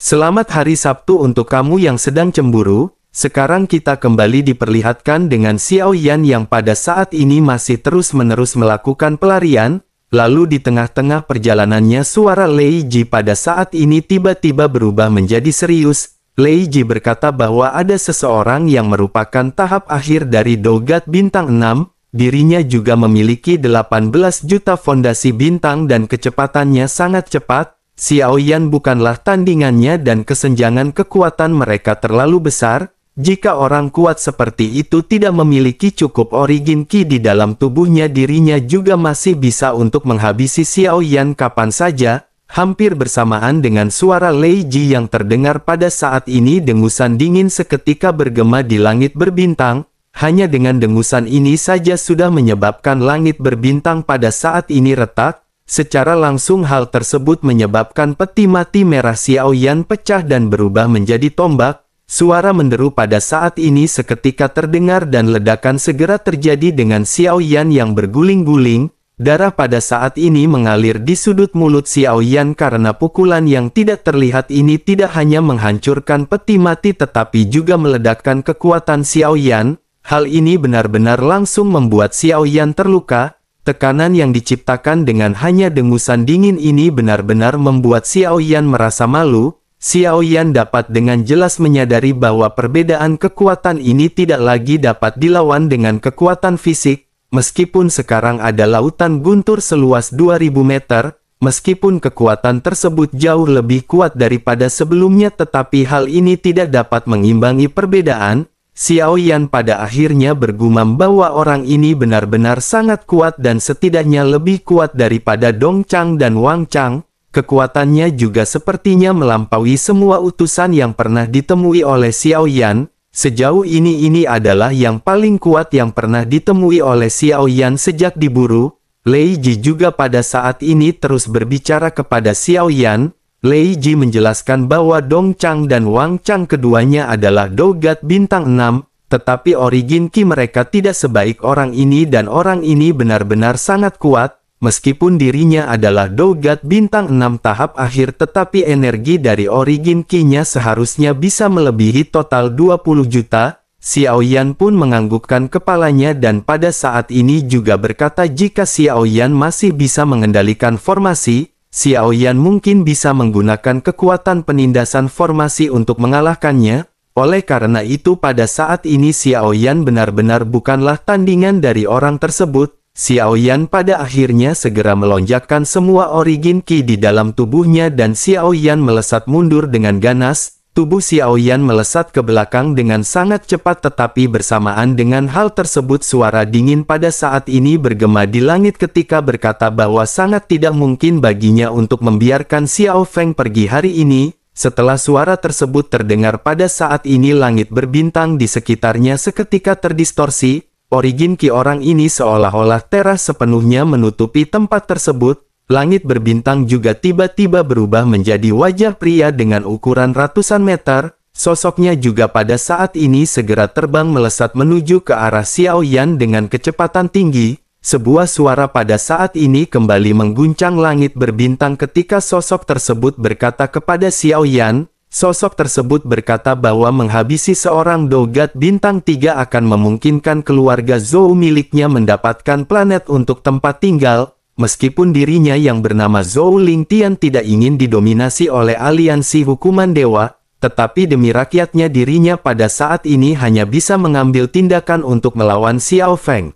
Selamat hari Sabtu untuk kamu yang sedang cemburu. Sekarang kita kembali diperlihatkan dengan Xiao Yan yang pada saat ini masih terus-menerus melakukan pelarian. Lalu di tengah-tengah perjalanannya suara Lei Ji pada saat ini tiba-tiba berubah menjadi serius. Lei Ji berkata bahwa ada seseorang yang merupakan tahap akhir dari Dogat Bintang 6. Dirinya juga memiliki 18 juta fondasi bintang dan kecepatannya sangat cepat. Xiao Yan bukanlah tandingannya dan kesenjangan kekuatan mereka terlalu besar. Jika orang kuat seperti itu tidak memiliki cukup origin Qi di dalam tubuhnya, dirinya juga masih bisa untuk menghabisi Xiao Yan kapan saja. Hampir bersamaan dengan suara Lei Ji yang terdengar pada saat ini, dengusan dingin seketika bergema di langit berbintang. Hanya dengan dengusan ini saja sudah menyebabkan langit berbintang pada saat ini retak. Secara langsung hal tersebut menyebabkan peti mati merah Xiao Yan pecah dan berubah menjadi tombak. Suara menderu pada saat ini seketika terdengar dan ledakan segera terjadi dengan Xiao Yan yang berguling-guling. Darah pada saat ini mengalir di sudut mulut Xiao Yan karena pukulan yang tidak terlihat ini tidak hanya menghancurkan peti mati tetapi juga meledakkan kekuatan Xiao Yan. Hal ini benar-benar langsung membuat Xiao Yan terluka. Tekanan yang diciptakan dengan hanya dengusan dingin ini benar-benar membuat Xiao Yan merasa malu. Xiao Yan dapat dengan jelas menyadari bahwa perbedaan kekuatan ini tidak lagi dapat dilawan dengan kekuatan fisik. Meskipun sekarang ada lautan guntur seluas 2000 meter, meskipun kekuatan tersebut jauh lebih kuat daripada sebelumnya, tetapi hal ini tidak dapat mengimbangi perbedaan. Xiao Yan pada akhirnya bergumam bahwa orang ini benar-benar sangat kuat dan setidaknya lebih kuat daripada Dong Chang dan Wang Chang. Kekuatannya juga sepertinya melampaui semua utusan yang pernah ditemui oleh Xiao Yan. Sejauh ini adalah yang paling kuat yang pernah ditemui oleh Xiao Yan sejak diburu. Lei Ji juga pada saat ini terus berbicara kepada Xiao Yan. Lei Ji menjelaskan bahwa Dong Chang dan Wang Chang keduanya adalah Dogat Bintang 6, tetapi origin Qi mereka tidak sebaik orang ini dan orang ini benar-benar sangat kuat. Meskipun dirinya adalah Dogat Bintang 6 tahap akhir, tetapi energi dari origin Qi-nya seharusnya bisa melebihi total 20 juta. Xiao Yan pun menganggukkan kepalanya dan pada saat ini juga berkata jika Xiao Yan masih bisa mengendalikan formasi, Xiao Yan mungkin bisa menggunakan kekuatan penindasan formasi untuk mengalahkannya. Oleh karena itu pada saat ini Xiao Yan benar-benar bukanlah tandingan dari orang tersebut. Xiao Yan pada akhirnya segera melonjakkan semua origin Qi di dalam tubuhnya dan Xiao Yan melesat mundur dengan ganas. Tubuh Xiao Yan melesat ke belakang dengan sangat cepat, tetapi bersamaan dengan hal tersebut suara dingin pada saat ini bergema di langit ketika berkata bahwa sangat tidak mungkin baginya untuk membiarkan Xiao Feng pergi hari ini. Setelah suara tersebut terdengar pada saat ini langit berbintang di sekitarnya seketika terdistorsi. Origin Qi orang ini seolah-olah teras sepenuhnya menutupi tempat tersebut. Langit berbintang juga tiba-tiba berubah menjadi wajah pria dengan ukuran ratusan meter. Sosoknya juga pada saat ini segera terbang melesat menuju ke arah Xiao Yan dengan kecepatan tinggi. Sebuah suara pada saat ini kembali mengguncang langit berbintang ketika sosok tersebut berkata kepada Xiao Yan. Sosok tersebut berkata bahwa menghabisi seorang Dogat Bintang 3 akan memungkinkan keluarga Zhou miliknya mendapatkan planet untuk tempat tinggal. Meskipun dirinya yang bernama Zhou Lingtian tidak ingin didominasi oleh aliansi hukuman dewa, tetapi demi rakyatnya dirinya pada saat ini hanya bisa mengambil tindakan untuk melawan Xiao Feng.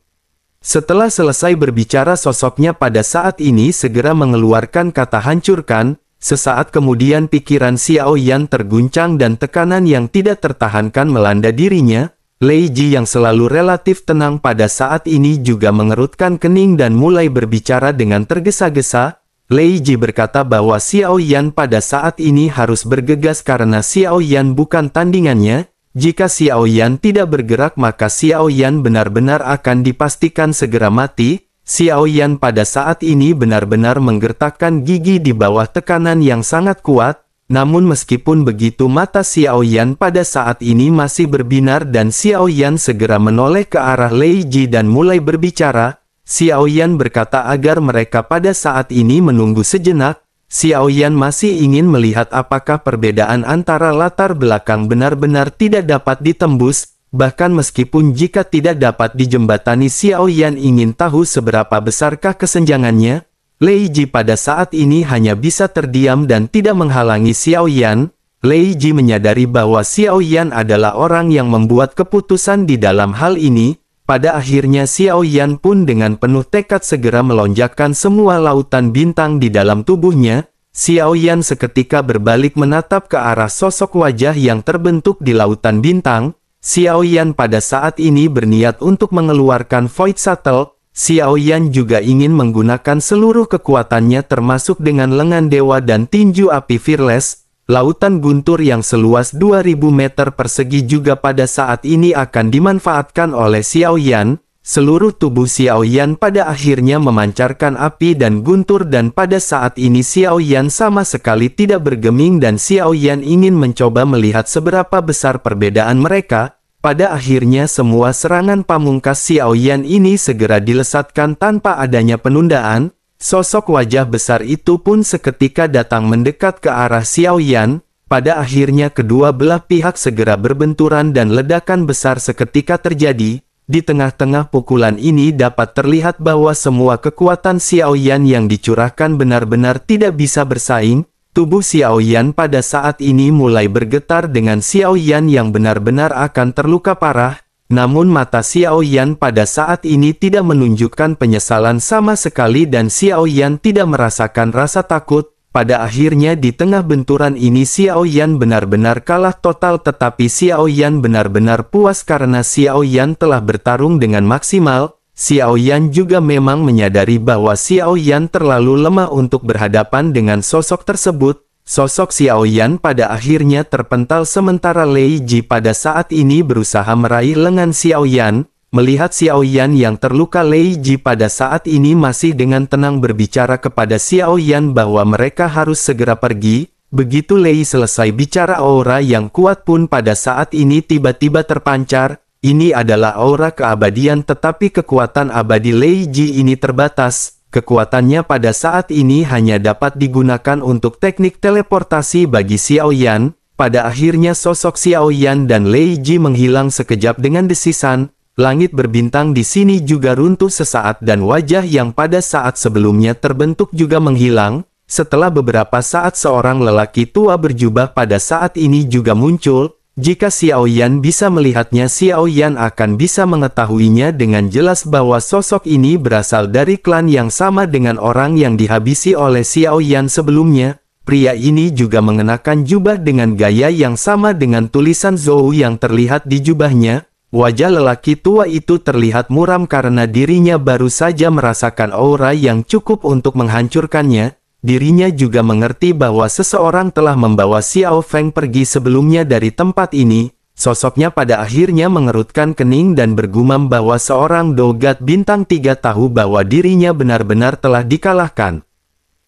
Setelah selesai berbicara sosoknya pada saat ini segera mengeluarkan kata hancurkan. Sesaat kemudian pikiran Xiao Yan terguncang dan tekanan yang tidak tertahankan melanda dirinya. Lei Ji yang selalu relatif tenang pada saat ini juga mengerutkan kening dan mulai berbicara dengan tergesa-gesa. Lei Ji berkata bahwa Xiao Yan pada saat ini harus bergegas karena Xiao Yan bukan tandingannya. Jika Xiao Yan tidak bergerak maka Xiao Yan benar-benar akan dipastikan segera mati. Xiao Yan pada saat ini benar-benar menggertakkan gigi di bawah tekanan yang sangat kuat. Namun meskipun begitu mata Xiao Yan pada saat ini masih berbinar dan Xiao Yan segera menoleh ke arah Lei Ji dan mulai berbicara. Xiao Yan berkata agar mereka pada saat ini menunggu sejenak. Xiaoyan masih ingin melihat apakah perbedaan antara latar belakang benar-benar tidak dapat ditembus, bahkan meskipun jika tidak dapat dijembatani. Xiaoyan ingin tahu seberapa besarkah kesenjangannya. Lei Ji pada saat ini hanya bisa terdiam dan tidak menghalangi Xiaoyan. Lei Ji menyadari bahwa Xiaoyan adalah orang yang membuat keputusan di dalam hal ini. Pada akhirnya Xiaoyan pun dengan penuh tekad segera melonjakkan semua lautan bintang di dalam tubuhnya. Xiaoyan seketika berbalik menatap ke arah sosok wajah yang terbentuk di lautan bintang. Xiaoyan pada saat ini berniat untuk mengeluarkan Void Shuttle. Xiaoyan juga ingin menggunakan seluruh kekuatannya termasuk dengan lengan dewa dan tinju api Fearless. Lautan guntur yang seluas 2000 meter persegi juga pada saat ini akan dimanfaatkan oleh Xiaoyan. Seluruh tubuh Xiaoyan pada akhirnya memancarkan api dan guntur dan pada saat ini Xiaoyan sama sekali tidak bergeming dan Xiaoyan ingin mencoba melihat seberapa besar perbedaan mereka. Pada akhirnya semua serangan pamungkas Xiaoyan ini segera dilesatkan tanpa adanya penundaan. Sosok wajah besar itu pun seketika datang mendekat ke arah Xiaoyan. Pada akhirnya kedua belah pihak segera berbenturan dan ledakan besar seketika terjadi. Di tengah-tengah pukulan ini dapat terlihat bahwa semua kekuatan Xiaoyan yang dicurahkan benar-benar tidak bisa bersaing. Tubuh Xiaoyan pada saat ini mulai bergetar dengan Xiaoyan yang benar-benar akan terluka parah. Namun mata Xiaoyan pada saat ini tidak menunjukkan penyesalan sama sekali dan Xiaoyan tidak merasakan rasa takut. Pada akhirnya di tengah benturan ini Xiaoyan benar-benar kalah total tetapi Xiaoyan benar-benar puas karena Xiaoyan telah bertarung dengan maksimal. Xiaoyan juga memang menyadari bahwa Xiaoyan terlalu lemah untuk berhadapan dengan sosok tersebut. Sosok Xiaoyan pada akhirnya terpental sementara Lei Ji pada saat ini berusaha meraih lengan Xiaoyan. Melihat Xiaoyan yang terluka, Lei Ji pada saat ini masih dengan tenang berbicara kepada Xiaoyan bahwa mereka harus segera pergi. Begitu Lei selesai bicara, aura yang kuat pun pada saat ini tiba-tiba terpancar. Ini adalah aura keabadian tetapi kekuatan abadi Lei Ji ini terbatas. Kekuatannya pada saat ini hanya dapat digunakan untuk teknik teleportasi bagi Xiaoyan. Pada akhirnya sosok Xiaoyan dan Lei Ji menghilang sekejap dengan desisan. Langit berbintang di sini juga runtuh sesaat dan wajah yang pada saat sebelumnya terbentuk juga menghilang. Setelah beberapa saat seorang lelaki tua berjubah pada saat ini juga muncul. Jika Xiaoyan bisa melihatnya, Xiaoyan akan bisa mengetahuinya dengan jelas bahwa sosok ini berasal dari klan yang sama dengan orang yang dihabisi oleh Xiaoyan sebelumnya. Pria ini juga mengenakan jubah dengan gaya yang sama dengan tulisan Zhou yang terlihat di jubahnya. Wajah lelaki tua itu terlihat muram karena dirinya baru saja merasakan aura yang cukup untuk menghancurkannya. Dirinya juga mengerti bahwa seseorang telah membawa Xiao Feng pergi sebelumnya dari tempat ini. Sosoknya pada akhirnya mengerutkan kening dan bergumam bahwa seorang Dogat bintang 3 tahu bahwa dirinya benar-benar telah dikalahkan.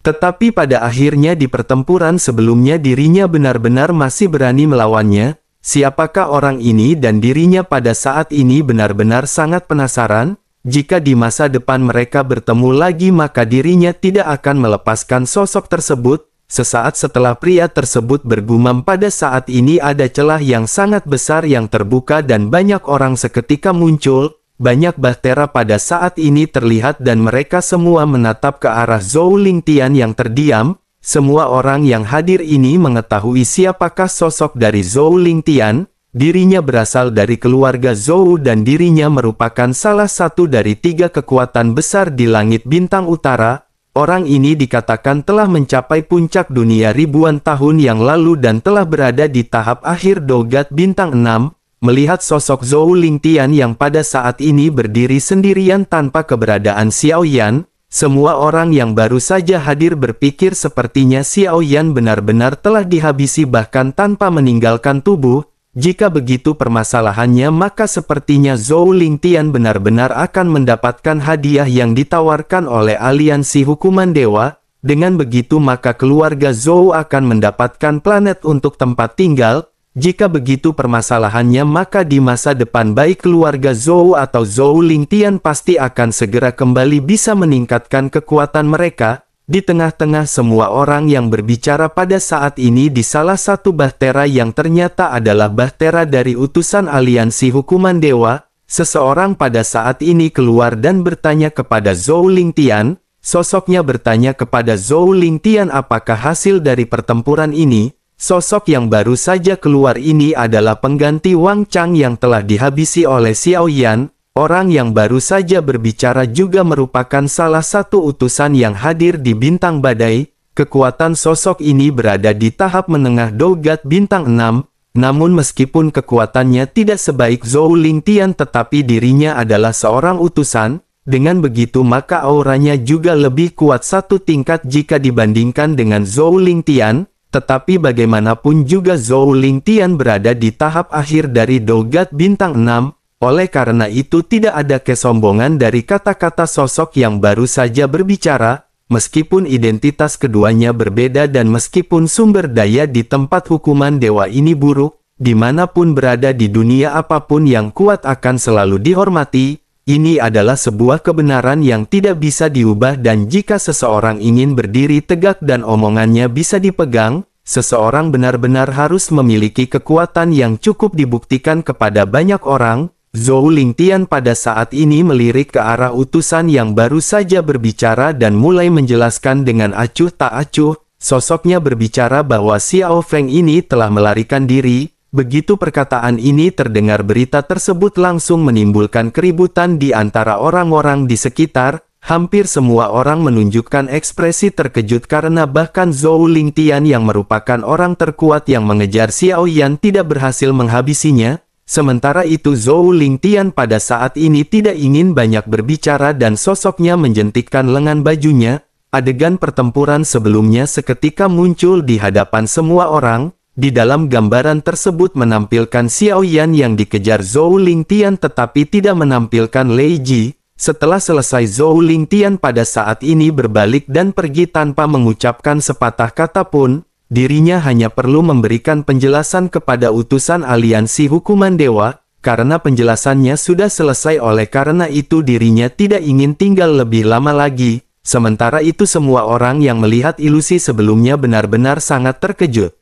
Tetapi pada akhirnya di pertempuran sebelumnya dirinya benar-benar masih berani melawannya. Siapakah orang ini dan dirinya pada saat ini benar-benar sangat penasaran. Jika di masa depan mereka bertemu lagi maka dirinya tidak akan melepaskan sosok tersebut. Sesaat setelah pria tersebut bergumam, pada saat ini ada celah yang sangat besar yang terbuka dan banyak orang seketika muncul. Banyak bahtera pada saat ini terlihat dan mereka semua menatap ke arah Zhou Lingtian yang terdiam. Semua orang yang hadir ini mengetahui siapakah sosok dari Zhou Lingtian. Dirinya berasal dari keluarga Zhou dan dirinya merupakan salah satu dari 3 kekuatan besar di langit bintang utara. Orang ini dikatakan telah mencapai puncak dunia ribuan tahun yang lalu dan telah berada di tahap akhir Dogat bintang 6. Melihat sosok Zhou Lingtian yang pada saat ini berdiri sendirian tanpa keberadaan Xiaoyan, semua orang yang baru saja hadir berpikir sepertinya Xiaoyan benar-benar telah dihabisi bahkan tanpa meninggalkan tubuh. Jika begitu permasalahannya maka sepertinya Zhou Lingtian benar-benar akan mendapatkan hadiah yang ditawarkan oleh aliansi hukuman dewa. Dengan begitu maka keluarga Zhou akan mendapatkan planet untuk tempat tinggal. Jika begitu permasalahannya maka di masa depan baik keluarga Zhou atau Zhou Lingtian pasti akan segera kembali bisa meningkatkan kekuatan mereka. Di tengah-tengah semua orang yang berbicara pada saat ini di salah satu bahtera yang ternyata adalah bahtera dari utusan aliansi hukuman dewa, seseorang pada saat ini keluar dan bertanya kepada Zhou Lingtian. Sosoknya bertanya kepada Zhou Lingtian apakah hasil dari pertempuran ini. Sosok yang baru saja keluar ini adalah pengganti Wang Chang yang telah dihabisi oleh Xiao Yan. Orang yang baru saja berbicara juga merupakan salah satu utusan yang hadir di Bintang Badai. Kekuatan sosok ini berada di tahap menengah Dogat Bintang 6. Namun meskipun kekuatannya tidak sebaik Zhou Lingtian tetapi dirinya adalah seorang utusan. Dengan begitu maka auranya juga lebih kuat satu tingkat jika dibandingkan dengan Zhou Lingtian. Tetapi bagaimanapun juga Zhou Lingtian berada di tahap akhir dari Dogat Bintang 6. Oleh karena itu tidak ada kesombongan dari kata-kata sosok yang baru saja berbicara, meskipun identitas keduanya berbeda dan meskipun sumber daya di tempat hukuman dewa ini buruk, dimanapun berada di dunia apapun yang kuat akan selalu dihormati. Ini adalah sebuah kebenaran yang tidak bisa diubah dan jika seseorang ingin berdiri tegak dan omongannya bisa dipegang, seseorang benar-benar harus memiliki kekuatan yang cukup dibuktikan kepada banyak orang. Zhou Lingtian pada saat ini melirik ke arah utusan yang baru saja berbicara dan mulai menjelaskan dengan acuh tak acuh. Sosoknya berbicara bahwa Xiao Feng ini telah melarikan diri. Begitu perkataan ini terdengar, berita tersebut langsung menimbulkan keributan di antara orang-orang di sekitar. Hampir semua orang menunjukkan ekspresi terkejut karena bahkan Zhou Lingtian yang merupakan orang terkuat yang mengejar Xiao Yan tidak berhasil menghabisinya. Sementara itu Zhou Lingtian pada saat ini tidak ingin banyak berbicara dan sosoknya menjentikkan lengan bajunya. Adegan pertempuran sebelumnya seketika muncul di hadapan semua orang. Di dalam gambaran tersebut menampilkan Xiao Yan yang dikejar Zhou Lingtian tetapi tidak menampilkan Lei Ji. Setelah selesai Zhou Lingtian pada saat ini berbalik dan pergi tanpa mengucapkan sepatah kata pun. Dirinya hanya perlu memberikan penjelasan kepada utusan aliansi hukuman dewa, karena penjelasannya sudah selesai oleh karena itu dirinya tidak ingin tinggal lebih lama lagi. Sementara itu semua orang yang melihat ilusi sebelumnya benar-benar sangat terkejut.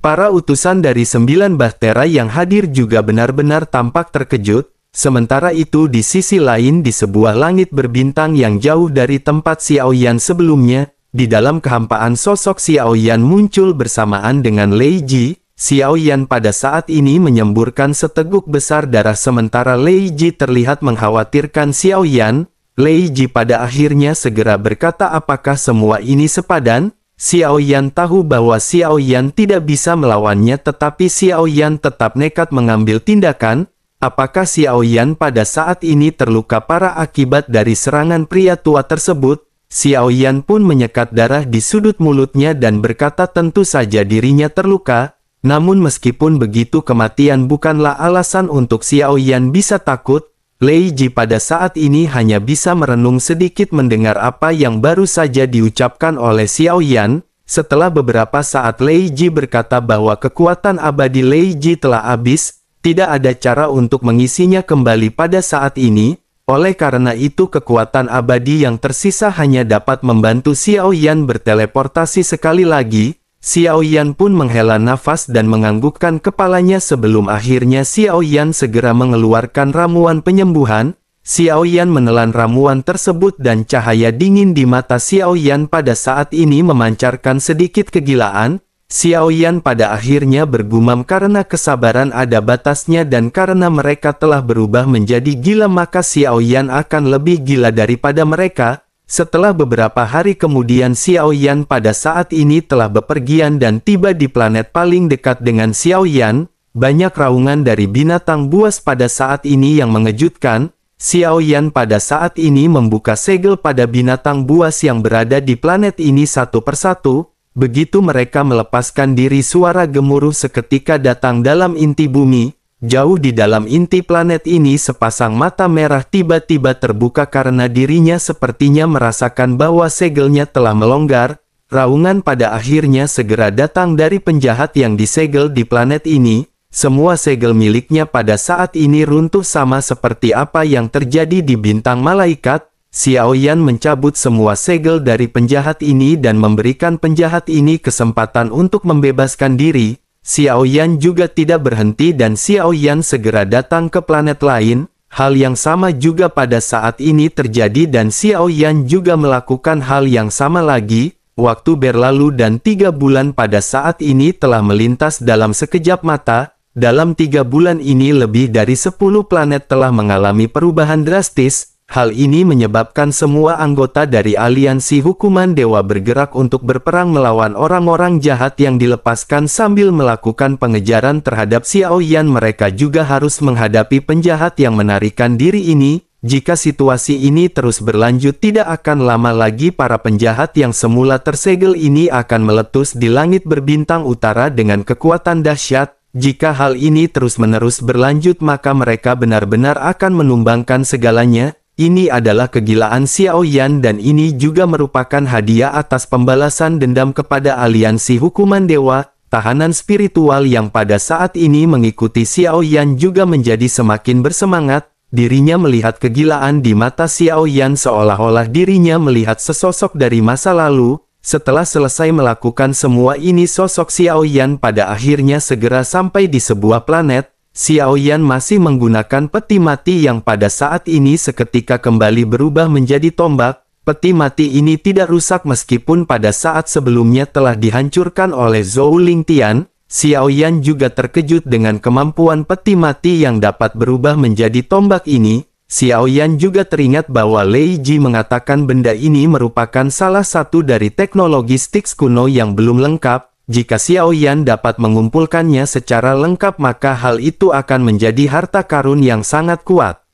Para utusan dari 9 bahtera yang hadir juga benar-benar tampak terkejut. Sementara itu di sisi lain di sebuah langit berbintang yang jauh dari tempat Xiao Yan sebelumnya, di dalam kehampaan sosok Xiao Yan muncul bersamaan dengan Lei Ji. Xiao Yan pada saat ini menyemburkan seteguk besar darah sementara Lei Ji terlihat mengkhawatirkan Xiao Yan. Lei Ji pada akhirnya segera berkata, apakah semua ini sepadan? Xiao Yan tahu bahwa Xiao Yan tidak bisa melawannya tetapi Xiao Yan tetap nekat mengambil tindakan. Apakah Xiao Yan pada saat ini terluka parah akibat dari serangan pria tua tersebut? Xiao Yan pun menyekat darah di sudut mulutnya dan berkata tentu saja dirinya terluka. Namun meskipun begitu kematian bukanlah alasan untuk Xiao Yan bisa takut. Lei Ji pada saat ini hanya bisa merenung sedikit mendengar apa yang baru saja diucapkan oleh Xiao Yan. Setelah beberapa saat Lei Ji berkata bahwa kekuatan abadi Lei Ji telah habis. Tidak ada cara untuk mengisinya kembali pada saat ini. Oleh karena itu kekuatan abadi yang tersisa hanya dapat membantu Xiao Yan berteleportasi sekali lagi. Xiao Yan pun menghela nafas dan menganggukkan kepalanya sebelum akhirnya Xiao Yan segera mengeluarkan ramuan penyembuhan. Xiao Yan menelan ramuan tersebut dan cahaya dingin di mata Xiao Yan pada saat ini memancarkan sedikit kegilaan. Xiao Yan pada akhirnya bergumam karena kesabaran ada batasnya dan karena mereka telah berubah menjadi gila maka Xiao Yan akan lebih gila daripada mereka. Setelah beberapa hari kemudian Xiao Yan pada saat ini telah bepergian dan tiba di planet paling dekat dengan Xiao Yan. Banyak raungan dari binatang buas pada saat ini yang mengejutkan. Xiao Yan pada saat ini membuka segel pada binatang buas yang berada di planet ini satu persatu. Begitu mereka melepaskan diri suara gemuruh seketika datang dalam inti bumi. Jauh di dalam inti planet ini sepasang mata merah tiba-tiba terbuka karena dirinya sepertinya merasakan bahwa segelnya telah melonggar. Raungan pada akhirnya segera datang dari penjahat yang disegel di planet ini. Semua segel miliknya pada saat ini runtuh sama seperti apa yang terjadi di bintang malaikat. Xiao Yan mencabut semua segel dari penjahat ini dan memberikan penjahat ini kesempatan untuk membebaskan diri. Xiao Yan juga tidak berhenti dan Xiao Yan segera datang ke planet lain. Hal yang sama juga pada saat ini terjadi dan Xiao Yan juga melakukan hal yang sama lagi. Waktu berlalu dan 3 bulan pada saat ini telah melintas dalam sekejap mata. Dalam 3 bulan ini lebih dari 10 planet telah mengalami perubahan drastis. Hal ini menyebabkan semua anggota dari aliansi hukuman dewa bergerak untuk berperang melawan orang-orang jahat yang dilepaskan sambil melakukan pengejaran terhadap Xiao Yan. Mereka juga harus menghadapi penjahat yang menarikan diri ini. Jika situasi ini terus berlanjut tidak akan lama lagi para penjahat yang semula tersegel ini akan meletus di langit berbintang utara dengan kekuatan dahsyat. Jika hal ini terus-menerus berlanjut maka mereka benar-benar akan menumbangkan segalanya. Ini adalah kegilaan Xiao Yan dan ini juga merupakan hadiah atas pembalasan dendam kepada aliansi hukuman dewa. Tahanan spiritual yang pada saat ini mengikuti Xiao Yan juga menjadi semakin bersemangat. Dirinya melihat kegilaan di mata Xiao Yan seolah-olah dirinya melihat sesosok dari masa lalu. Setelah selesai melakukan semua ini sosok Xiao Yan pada akhirnya segera sampai di sebuah planet. Xiao Yan masih menggunakan peti mati yang pada saat ini seketika kembali berubah menjadi tombak. Peti mati ini tidak rusak meskipun pada saat sebelumnya telah dihancurkan oleh Zhou Lingtian. Xiao Yan juga terkejut dengan kemampuan peti mati yang dapat berubah menjadi tombak ini. Xiao Yan juga teringat bahwa Lei Ji mengatakan benda ini merupakan salah satu dari teknologi Styx kuno yang belum lengkap. Jika Xiao Yan dapat mengumpulkannya secara lengkap maka hal itu akan menjadi harta karun yang sangat kuat.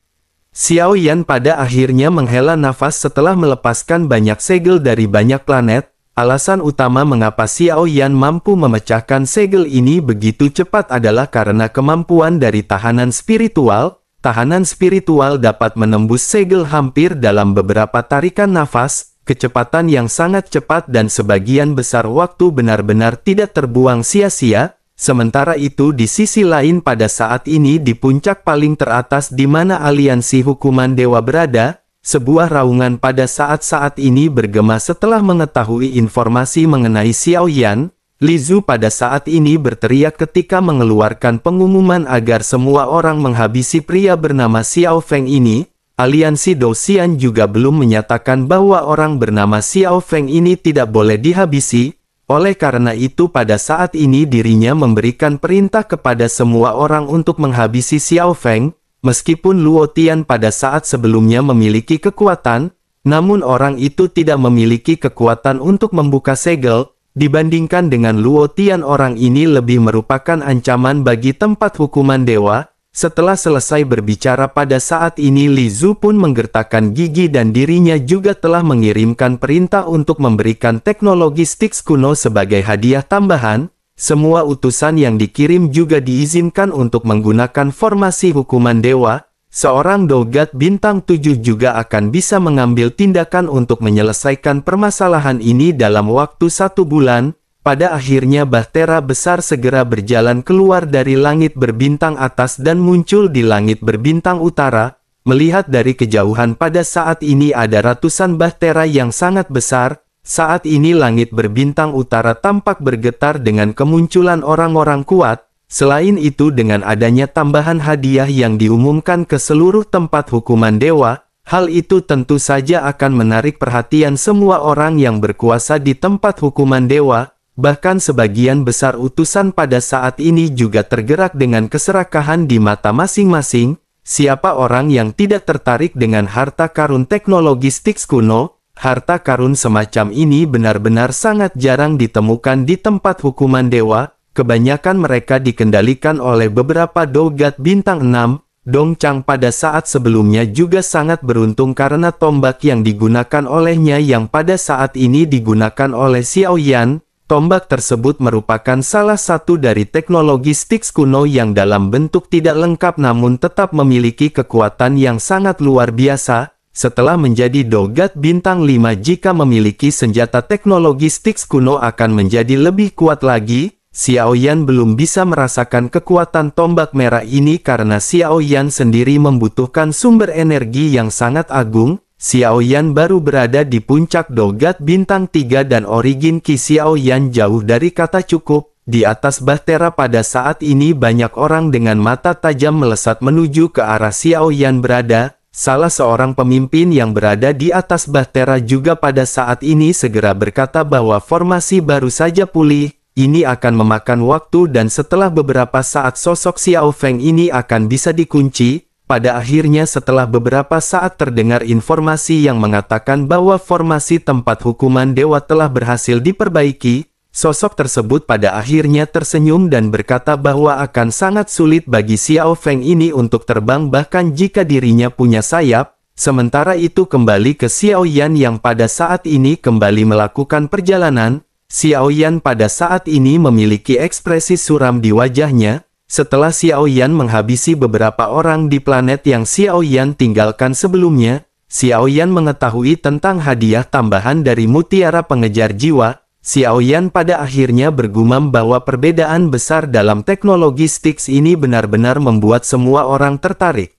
Xiao Yan pada akhirnya menghela nafas setelah melepaskan banyak segel dari banyak planet. Alasan utama mengapa Xiao Yan mampu memecahkan segel ini begitu cepat adalah karena kemampuan dari tahanan spiritual. Tahanan spiritual dapat menembus segel hampir dalam beberapa tarikan nafas. Kecepatan yang sangat cepat dan sebagian besar waktu benar-benar tidak terbuang sia-sia. Sementara itu di sisi lain pada saat ini di puncak paling teratas di mana aliansi hukuman dewa berada, sebuah raungan pada saat-saat ini bergema setelah mengetahui informasi mengenai Xiao Yan. Li Zhu pada saat ini berteriak ketika mengeluarkan pengumuman agar semua orang menghabisi pria bernama Xiao Feng ini. Aliansi Dou-Xian juga belum menyatakan bahwa orang bernama Xiao Feng ini tidak boleh dihabisi. Oleh karena itu pada saat ini dirinya memberikan perintah kepada semua orang untuk menghabisi Xiao Feng. Meskipun Luo Tian pada saat sebelumnya memiliki kekuatan, namun orang itu tidak memiliki kekuatan untuk membuka segel. Dibandingkan dengan Luo Tian orang ini lebih merupakan ancaman bagi tempat hukuman dewa. Setelah selesai berbicara pada saat ini Li Zhu pun menggertakkan gigi dan dirinya juga telah mengirimkan perintah untuk memberikan teknologi Styx kuno sebagai hadiah tambahan. Semua utusan yang dikirim juga diizinkan untuk menggunakan formasi hukuman dewa. Seorang Dogat bintang 7 juga akan bisa mengambil tindakan untuk menyelesaikan permasalahan ini dalam waktu 1 bulan. Pada akhirnya bahtera besar segera berjalan keluar dari langit berbintang atas dan muncul di langit berbintang utara. Melihat dari kejauhan pada saat ini ada ratusan bahtera yang sangat besar. Saat ini langit berbintang utara tampak bergetar dengan kemunculan orang-orang kuat. Selain itu dengan adanya tambahan hadiah yang diumumkan ke seluruh tempat hukuman dewa, hal itu tentu saja akan menarik perhatian semua orang yang berkuasa di tempat hukuman dewa. Bahkan sebagian besar utusan pada saat ini juga tergerak dengan keserakahan di mata masing-masing. Siapa orang yang tidak tertarik dengan harta karun teknologi Styx kuno? Harta karun semacam ini benar-benar sangat jarang ditemukan di tempat hukuman dewa. Kebanyakan mereka dikendalikan oleh beberapa Dogat bintang 6. Dong Chang pada saat sebelumnya juga sangat beruntung karena tombak yang digunakan olehnya yang pada saat ini digunakan oleh Xiao Yan. Tombak tersebut merupakan salah satu dari teknologi Styx kuno yang dalam bentuk tidak lengkap namun tetap memiliki kekuatan yang sangat luar biasa. Setelah menjadi Dogat bintang 5 jika memiliki senjata teknologi Styx kuno akan menjadi lebih kuat lagi. Xiao Yan belum bisa merasakan kekuatan tombak merah ini karena Xiao Yan sendiri membutuhkan sumber energi yang sangat agung. Xiaoyan baru berada di puncak Dogat Bintang 3 dan origin Qi Xiaoyan jauh dari kata cukup. Di atas bahtera pada saat ini banyak orang dengan mata tajam melesat menuju ke arah Xiaoyan berada. Salah seorang pemimpin yang berada di atas bahtera juga pada saat ini segera berkata bahwa formasi baru saja pulih. Ini akan memakan waktu dan setelah beberapa saat sosok Xiao Feng ini akan bisa dikunci. Pada akhirnya setelah beberapa saat terdengar informasi yang mengatakan bahwa formasi tempat hukuman dewa telah berhasil diperbaiki, sosok tersebut pada akhirnya tersenyum dan berkata bahwa akan sangat sulit bagi Xiao Feng ini untuk terbang bahkan jika dirinya punya sayap. Sementara itu kembali ke Xiaoyan yang pada saat ini kembali melakukan perjalanan. Xiaoyan pada saat ini memiliki ekspresi suram di wajahnya. Setelah Xiaoyan menghabisi beberapa orang di planet yang Xiaoyan tinggalkan sebelumnya, Xiaoyan mengetahui tentang hadiah tambahan dari Mutiara Pengejar Jiwa. Xiaoyan pada akhirnya bergumam bahwa perbedaan besar dalam teknologi Styx ini benar-benar membuat semua orang tertarik.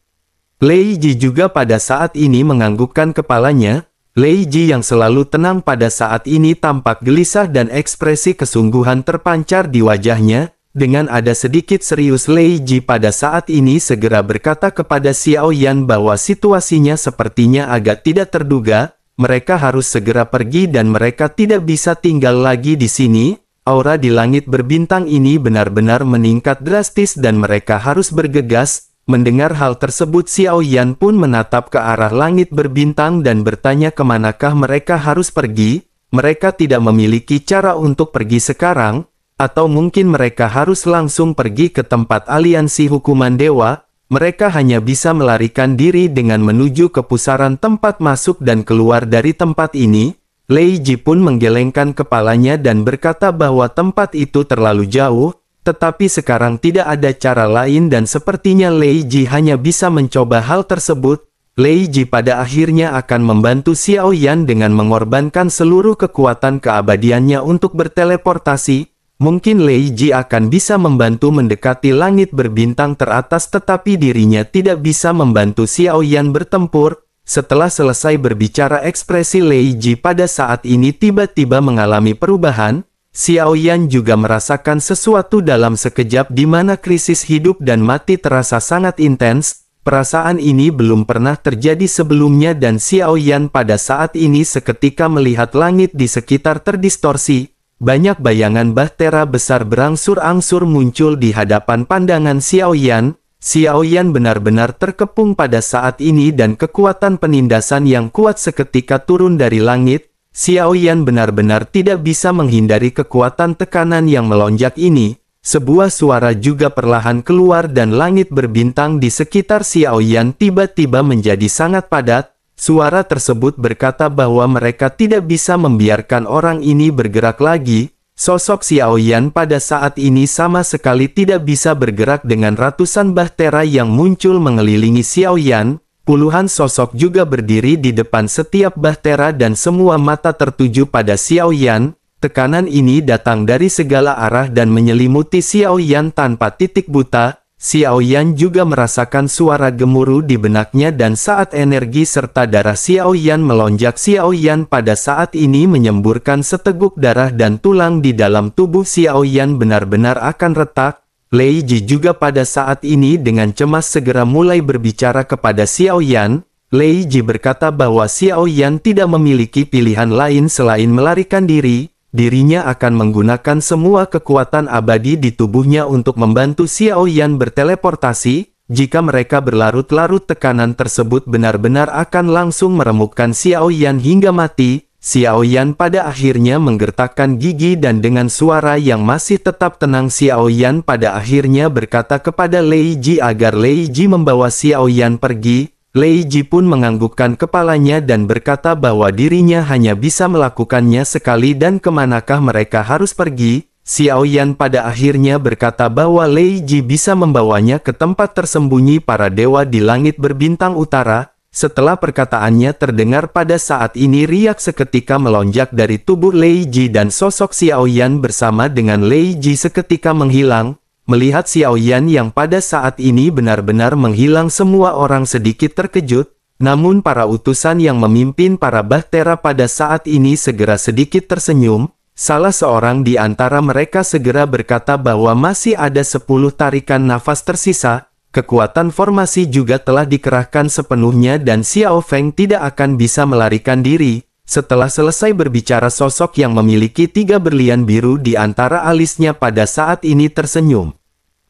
Lei Ji juga pada saat ini menganggukkan kepalanya. Lei Ji yang selalu tenang pada saat ini tampak gelisah dan ekspresi kesungguhan terpancar di wajahnya. Dengan ada sedikit serius Lei Ji pada saat ini segera berkata kepada Xiaoyan bahwa situasinya sepertinya agak tidak terduga, mereka harus segera pergi dan mereka tidak bisa tinggal lagi di sini. Aura di langit berbintang ini benar-benar meningkat drastis dan mereka harus bergegas. Mendengar hal tersebut Xiaoyan pun menatap ke arah langit berbintang dan bertanya kemanakah mereka harus pergi. Mereka tidak memiliki cara untuk pergi sekarang. Atau mungkin mereka harus langsung pergi ke tempat aliansi hukuman dewa. Mereka hanya bisa melarikan diri dengan menuju ke pusaran tempat masuk dan keluar dari tempat ini. Lei Ji pun menggelengkan kepalanya dan berkata bahwa tempat itu terlalu jauh. Tetapi sekarang tidak ada cara lain dan sepertinya Lei Ji hanya bisa mencoba hal tersebut. Lei Ji pada akhirnya akan membantu Xiaoyan dengan mengorbankan seluruh kekuatan keabadiannya untuk berteleportasi. Mungkin Lei Ji akan bisa membantu mendekati langit berbintang teratas tetapi dirinya tidak bisa membantu Xiaoyan bertempur. Setelah selesai berbicara ekspresi Lei Ji pada saat ini tiba-tiba mengalami perubahan. Xiaoyan juga merasakan sesuatu dalam sekejap di mana krisis hidup dan mati terasa sangat intens. Perasaan ini belum pernah terjadi sebelumnya dan Xiaoyan pada saat ini seketika melihat langit di sekitar terdistorsi. Banyak bayangan bahtera besar berangsur-angsur muncul di hadapan pandangan Xiaoyan. Xiaoyan benar-benar terkepung pada saat ini dan kekuatan penindasan yang kuat seketika turun dari langit. Xiaoyan benar-benar tidak bisa menghindari kekuatan tekanan yang melonjak ini. Sebuah suara juga perlahan keluar dan langit berbintang di sekitar Xiaoyan tiba-tiba menjadi sangat padat. Suara tersebut berkata bahwa mereka tidak bisa membiarkan orang ini bergerak lagi. Sosok Xiaoyan pada saat ini sama sekali tidak bisa bergerak dengan ratusan bahtera yang muncul mengelilingi Xiaoyan. Puluhan sosok juga berdiri di depan setiap bahtera dan semua mata tertuju pada Xiaoyan. Tekanan ini datang dari segala arah dan menyelimuti Xiaoyan tanpa titik buta. Xiaoyan juga merasakan suara gemuruh di benaknya dan saat energi serta darah Xiaoyan melonjak Xiaoyan pada saat ini menyemburkan seteguk darah dan tulang di dalam tubuh Xiaoyan benar-benar akan retak. Lei Ji juga pada saat ini dengan cemas segera mulai berbicara kepada Xiaoyan. Lei Ji berkata bahwa Xiaoyan tidak memiliki pilihan lain selain melarikan diri. Dirinya akan menggunakan semua kekuatan abadi di tubuhnya untuk membantu Xiaoyan berteleportasi. Jika mereka berlarut-larut tekanan tersebut benar-benar akan langsung meremukkan Xiaoyan hingga mati. Xiaoyan pada akhirnya menggertakkan gigi dan dengan suara yang masih tetap tenang Xiaoyan pada akhirnya berkata kepada Lei Ji agar Lei Ji membawa Xiaoyan pergi. Lei Ji pun menganggukkan kepalanya dan berkata bahwa dirinya hanya bisa melakukannya sekali dan kemanakah mereka harus pergi. Xiaoyan pada akhirnya berkata bahwa Lei Ji bisa membawanya ke tempat tersembunyi para dewa di langit berbintang utara. Setelah perkataannya terdengar pada saat ini riak seketika melonjak dari tubuh Lei Ji dan sosok Xiaoyan bersama dengan Lei Ji seketika menghilang. Melihat Xiaoyan yang pada saat ini benar-benar menghilang semua orang sedikit terkejut. Namun para utusan yang memimpin para bahtera pada saat ini segera sedikit tersenyum. Salah seorang di antara mereka segera berkata bahwa masih ada 10 tarikan nafas tersisa. Kekuatan formasi juga telah dikerahkan sepenuhnya dan Xiao Feng tidak akan bisa melarikan diri. Setelah selesai berbicara, sosok yang memiliki 3 berlian biru di antara alisnya pada saat ini tersenyum.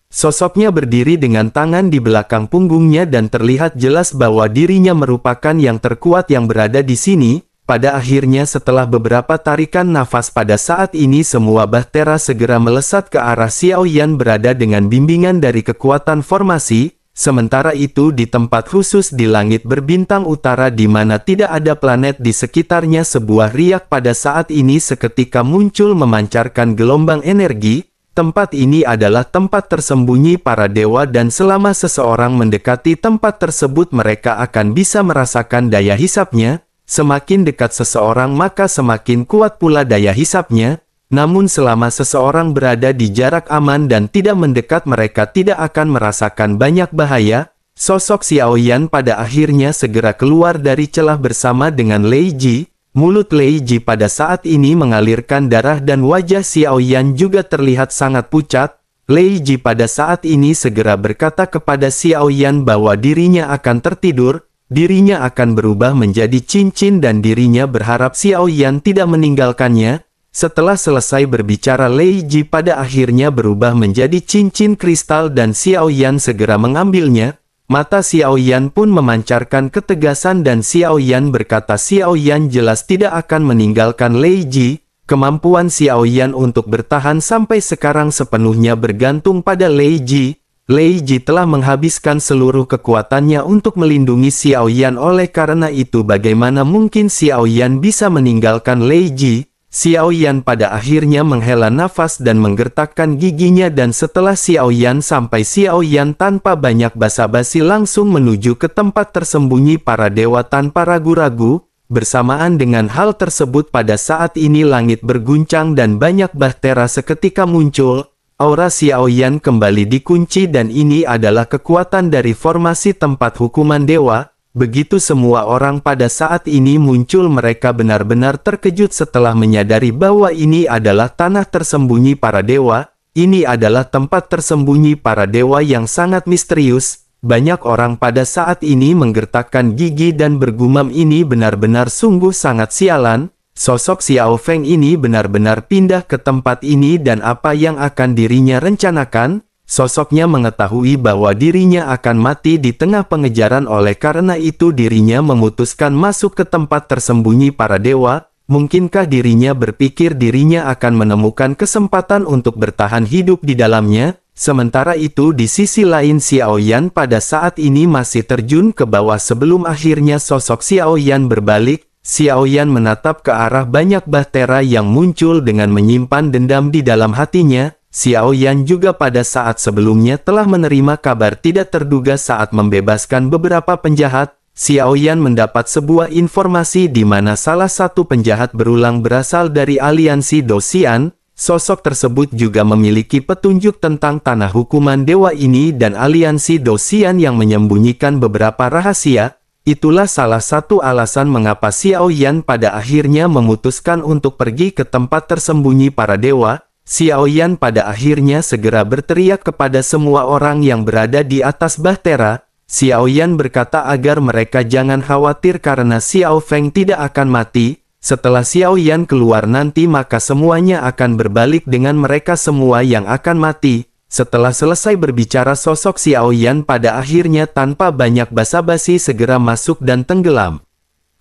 Sosoknya berdiri dengan tangan di belakang punggungnya dan terlihat jelas bahwa dirinya merupakan yang terkuat yang berada di sini. Pada akhirnya setelah beberapa tarikan nafas pada saat ini semua bahtera segera melesat ke arah Xiao Yan berada dengan bimbingan dari kekuatan formasi. Sementara itu di tempat khusus di langit berbintang utara di mana tidak ada planet di sekitarnya, sebuah riak pada saat ini seketika muncul memancarkan gelombang energi. Tempat ini adalah tempat tersembunyi para dewa dan selama seseorang mendekati tempat tersebut mereka akan bisa merasakan daya hisapnya. Semakin dekat seseorang maka semakin kuat pula daya hisapnya. Namun selama seseorang berada di jarak aman dan tidak mendekat mereka tidak akan merasakan banyak bahaya. Sosok Xiao Yan pada akhirnya segera keluar dari celah bersama dengan Lei Ji. Mulut Lei Ji pada saat ini mengalirkan darah dan wajah Xiao Yan juga terlihat sangat pucat. Lei Ji pada saat ini segera berkata kepada Xiao Yan bahwa dirinya akan tertidur. Dirinya akan berubah menjadi cincin dan dirinya berharap Xiao Yan tidak meninggalkannya. Setelah selesai berbicara, Lei Ji pada akhirnya berubah menjadi cincin kristal dan Xiao Yan segera mengambilnya. Mata Xiao Yan pun memancarkan ketegasan dan Xiao Yan berkata Xiao Yan jelas tidak akan meninggalkan Lei Ji. Kemampuan Xiao Yan untuk bertahan sampai sekarang sepenuhnya bergantung pada Lei Ji. Lei Ji telah menghabiskan seluruh kekuatannya untuk melindungi Xiao Yan, oleh karena itu bagaimana mungkin Xiao Yan bisa meninggalkan Lei Ji? Xiao Yan pada akhirnya menghela nafas dan menggertakkan giginya dan setelah Xiao Yan sampai Xiao Yan tanpa banyak basa-basi langsung menuju ke tempat tersembunyi para dewa tanpa ragu-ragu. Bersamaan dengan hal tersebut pada saat ini langit berguncang dan banyak bahtera seketika muncul. Aura Xiao Yan kembali dikunci dan ini adalah kekuatan dari formasi tempat hukuman dewa. Begitu semua orang pada saat ini muncul mereka benar-benar terkejut setelah menyadari bahwa ini adalah tanah tersembunyi para dewa. Ini adalah tempat tersembunyi para dewa yang sangat misterius. Banyak orang pada saat ini menggertakkan gigi dan bergumam ini benar-benar sungguh sangat sialan. Sosok Xiao Feng ini benar-benar pindah ke tempat ini dan apa yang akan dirinya rencanakan? Sosoknya mengetahui bahwa dirinya akan mati di tengah pengejaran, oleh karena itu dirinya memutuskan masuk ke tempat tersembunyi para dewa. Mungkinkah dirinya berpikir dirinya akan menemukan kesempatan untuk bertahan hidup di dalamnya? Sementara itu di sisi lain Xiao Yan pada saat ini masih terjun ke bawah sebelum akhirnya sosok Xiao Yan berbalik. Xiao Yan menatap ke arah banyak bahtera yang muncul dengan menyimpan dendam di dalam hatinya. Xiao Yan juga pada saat sebelumnya telah menerima kabar tidak terduga saat membebaskan beberapa penjahat. Xiao Yan mendapat sebuah informasi di mana salah satu penjahat berulang berasal dari aliansi Dosian. Sosok tersebut juga memiliki petunjuk tentang tanah hukuman dewa ini dan aliansi Dosian yang menyembunyikan beberapa rahasia. Itulah salah satu alasan mengapa Xiao Yan pada akhirnya memutuskan untuk pergi ke tempat tersembunyi para dewa. Xiao Yan pada akhirnya segera berteriak kepada semua orang yang berada di atas bahtera. Xiao Yan berkata agar mereka jangan khawatir karena Xiao Feng tidak akan mati. Setelah Xiao Yan keluar nanti maka semuanya akan berbalik dengan mereka semua yang akan mati. Setelah selesai berbicara sosok Xiao Yan pada akhirnya tanpa banyak basa-basi segera masuk dan tenggelam.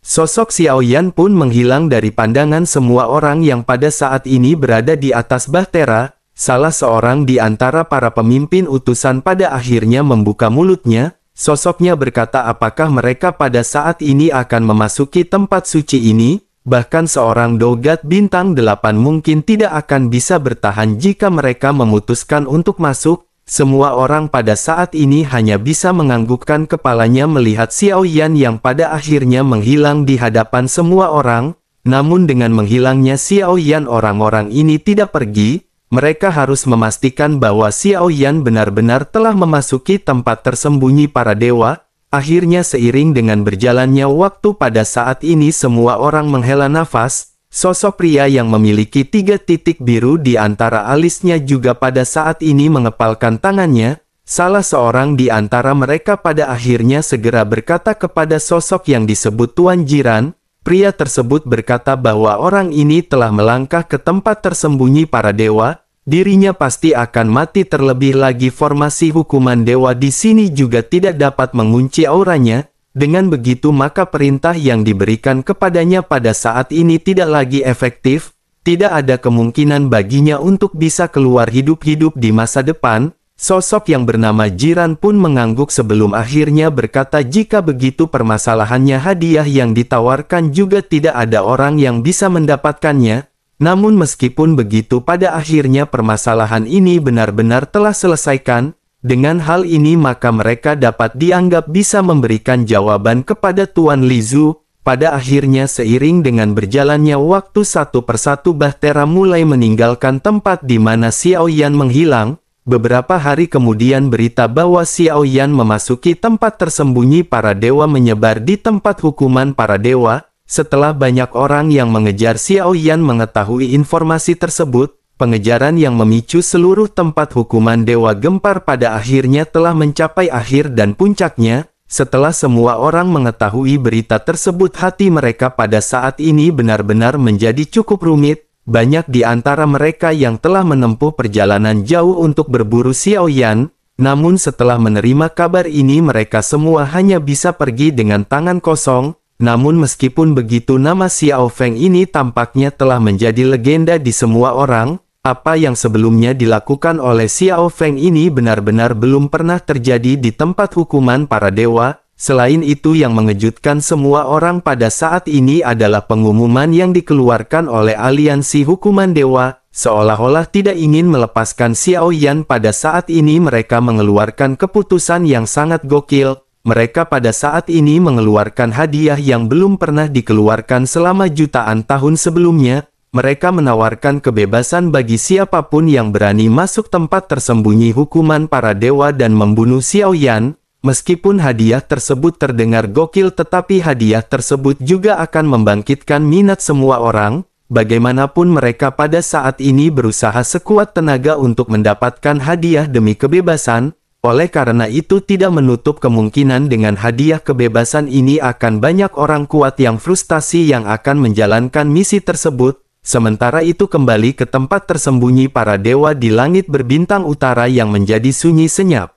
Sosok Xiao Yan pun menghilang dari pandangan semua orang yang pada saat ini berada di atas bahtera. Salah seorang di antara para pemimpin utusan pada akhirnya membuka mulutnya. Sosoknya berkata apakah mereka pada saat ini akan memasuki tempat suci ini? Bahkan seorang Dogat bintang 8 mungkin tidak akan bisa bertahan jika mereka memutuskan untuk masuk. Semua orang pada saat ini hanya bisa menganggukkan kepalanya melihat Xiao Yan yang pada akhirnya menghilang di hadapan semua orang. Namun dengan menghilangnya Xiao Yan orang-orang ini tidak pergi. Mereka harus memastikan bahwa Xiao Yan benar-benar telah memasuki tempat tersembunyi para dewa. Akhirnya seiring dengan berjalannya waktu pada saat ini semua orang menghela nafas, sosok pria yang memiliki 3 titik biru di antara alisnya juga pada saat ini mengepalkan tangannya. Salah seorang di antara mereka pada akhirnya segera berkata kepada sosok yang disebut Tuan Jiran. Pria tersebut berkata bahwa orang ini telah melangkah ke tempat tersembunyi para dewa. Dirinya pasti akan mati, terlebih lagi formasi hukuman dewa di sini juga tidak dapat mengunci auranya. Dengan begitu maka perintah yang diberikan kepadanya pada saat ini tidak lagi efektif. Tidak ada kemungkinan baginya untuk bisa keluar hidup-hidup di masa depan. Sosok yang bernama Jiran pun mengangguk sebelum akhirnya berkata, jika begitu permasalahannya hadiah yang ditawarkan juga tidak ada orang yang bisa mendapatkannya. Namun meskipun begitu pada akhirnya permasalahan ini benar-benar telah selesaikan. Dengan hal ini maka mereka dapat dianggap bisa memberikan jawaban kepada Tuan Lizu. Pada akhirnya seiring dengan berjalannya waktu satu persatu Bahtera mulai meninggalkan tempat di mana Xiao Yan menghilang. Beberapa hari kemudian berita bahwa Xiao Yan memasuki tempat tersembunyi para dewa menyebar di tempat hukuman para dewa. Setelah banyak orang yang mengejar Xiao Yan mengetahui informasi tersebut, pengejaran yang memicu seluruh tempat hukuman dewa gempar pada akhirnya telah mencapai akhir dan puncaknya. Setelah semua orang mengetahui berita tersebut, hati mereka pada saat ini benar-benar menjadi cukup rumit. Banyak di antara mereka yang telah menempuh perjalanan jauh untuk berburu Xiao Yan. Namun setelah menerima kabar ini mereka semua hanya bisa pergi dengan tangan kosong. Namun meskipun begitu nama Xiao Feng ini tampaknya telah menjadi legenda di semua orang. Apa yang sebelumnya dilakukan oleh Xiao Feng ini benar-benar belum pernah terjadi di tempat hukuman para dewa. Selain itu yang mengejutkan semua orang pada saat ini adalah pengumuman yang dikeluarkan oleh aliansi hukuman dewa. Seolah-olah tidak ingin melepaskan Xiao Yan pada saat ini mereka mengeluarkan keputusan yang sangat gokil. Mereka pada saat ini mengeluarkan hadiah yang belum pernah dikeluarkan selama jutaan tahun sebelumnya. Mereka menawarkan kebebasan bagi siapapun yang berani masuk tempat tersembunyi hukuman para dewa dan membunuh Xiao Yan. Meskipun hadiah tersebut terdengar gokil, tetapi hadiah tersebut juga akan membangkitkan minat semua orang. Bagaimanapun mereka pada saat ini berusaha sekuat tenaga untuk mendapatkan hadiah demi kebebasan. Oleh karena itu tidak menutup kemungkinan dengan hadiah kebebasan ini akan banyak orang kuat yang frustasi yang akan menjalankan misi tersebut. Sementara itu kembali ke tempat tersembunyi para dewa di langit berbintang utara yang menjadi sunyi senyap.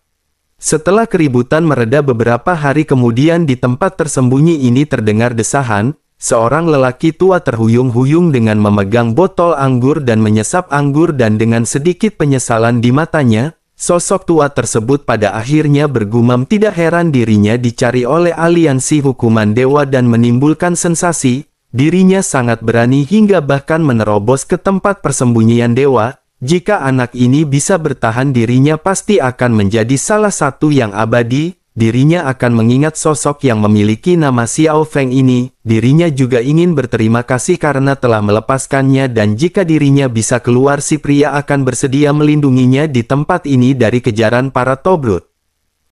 Setelah keributan mereda beberapa hari kemudian di tempat tersembunyi ini terdengar desahan. Seorang lelaki tua terhuyung-huyung dengan memegang botol anggur dan menyesap anggur dan dengan sedikit penyesalan di matanya. Sosok tua tersebut pada akhirnya bergumam tidak heran dirinya dicari oleh aliansi hukuman dewa dan menimbulkan sensasi. Dirinya sangat berani hingga bahkan menerobos ke tempat persembunyian dewa. Jika anak ini bisa bertahan dirinya pasti akan menjadi salah satu yang abadi. Dirinya akan mengingat sosok yang memiliki nama Xiao Feng ini. Dirinya juga ingin berterima kasih karena telah melepaskannya dan jika dirinya bisa keluar si pria akan bersedia melindunginya di tempat ini dari kejaran para Tobrut.